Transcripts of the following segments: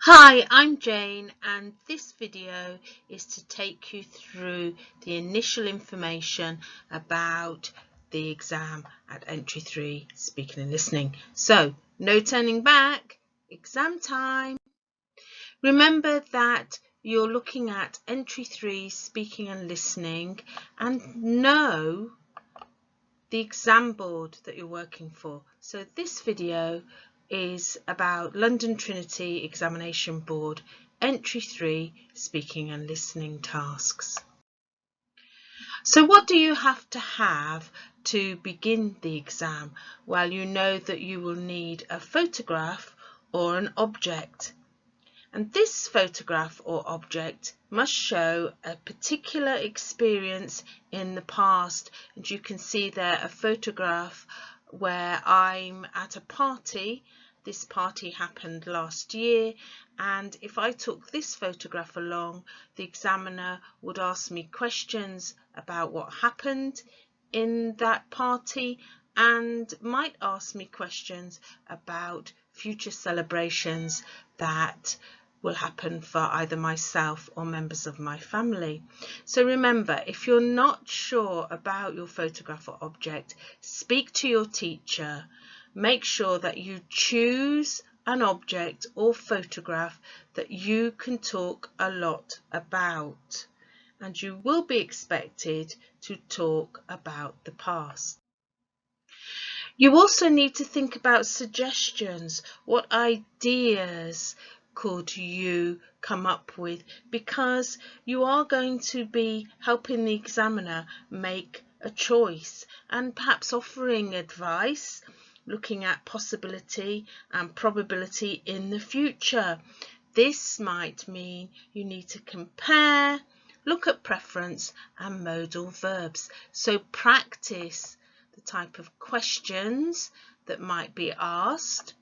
Hi, I'm Jane, and this video is to take you through the initial information about the exam at Entry 3 Speaking and Listening. So, no turning back, exam time. Remember that you're looking at Entry 3 Speaking and Listening and know the exam board that you're working for. So this video is about London Trinity Examination Board Entry 3 Speaking and Listening tasks. So what do you have to begin the exam? Well, you know that you will need a photograph or an object. And this photograph or object must show a particular experience in the past. And you can see there a photograph where I'm at a party. This party happened last year, and if I took this photograph along, the examiner would ask me questions about what happened in that party and might ask me questions about future celebrations that will happen for either myself or members of my family. So remember, if you're not sure about your photograph or object, speak to your teacher. Make sure that you choose an object or photograph that you can talk a lot about, and you will be expected to talk about the past. You also need to think about suggestions. What ideas could you come up with? Because you are going to be helping the examiner make a choice and perhaps offering advice, looking at possibility and probability in the future. This might mean you need to compare, look at preference and modal verbs. So practice the type of questions that might be asked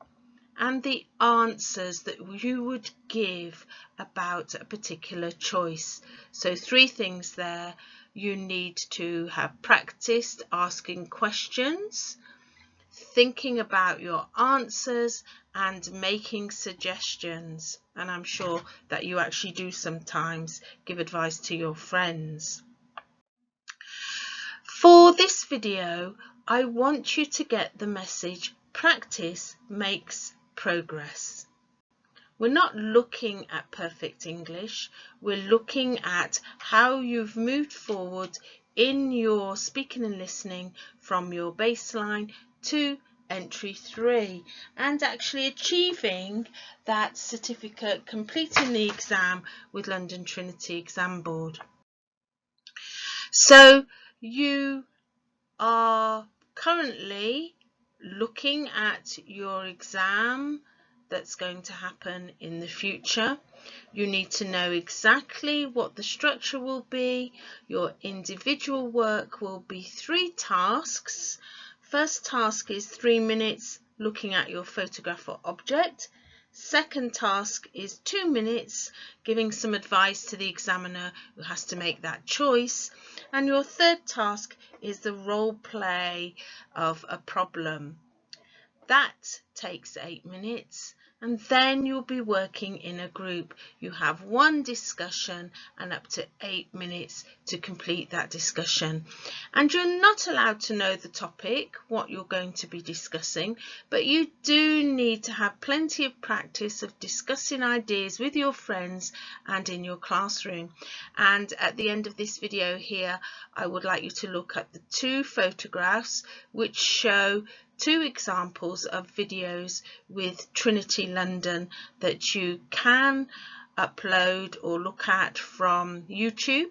and the answers that you would give about a particular choice. So 3 things there. You need to have practiced asking questions, thinking about your answers and making suggestions. And I'm sure that you actually do sometimes give advice to your friends. For this video, I want you to get the message: practice makes progress. We're not looking at perfect English, we're looking at how you've moved forward in your speaking and listening from your baseline to Entry 3 and actually achieving that certificate, completing the exam with London Trinity Exam Board. So you are currently looking at your exam that's going to happen in the future. You need to know exactly what the structure will be. Your individual work will be 3 tasks. First task is 3 minutes looking at your photograph or object. Second task is 2 minutes giving some advice to the examiner who has to make that choice. And your third task is the role play of a problem. That takes 8 minutes, and then you'll be working in a group. You have 1 discussion and up to 8 minutes to complete that discussion. And you're not allowed to know the topic, what you're going to be discussing, but you do need to have plenty of practice of discussing ideas with your friends and in your classroom. And at the end of this video here, I would like you to look at the 2 photographs which show 2 examples of videos with Trinity London that you can upload or look at from YouTube.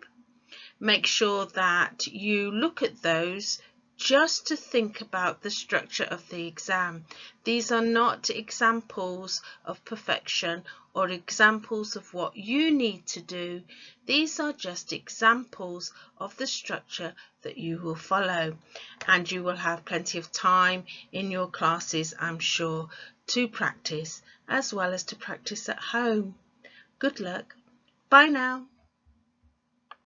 Make sure that you look at those just to think about the structure of the exam. These are not examples of perfection or examples of what you need to do. These are just examples of the structure that you will follow, and you will have plenty of time in your classes, I'm sure, to practice as well as to practice at home. Good luck. Bye now.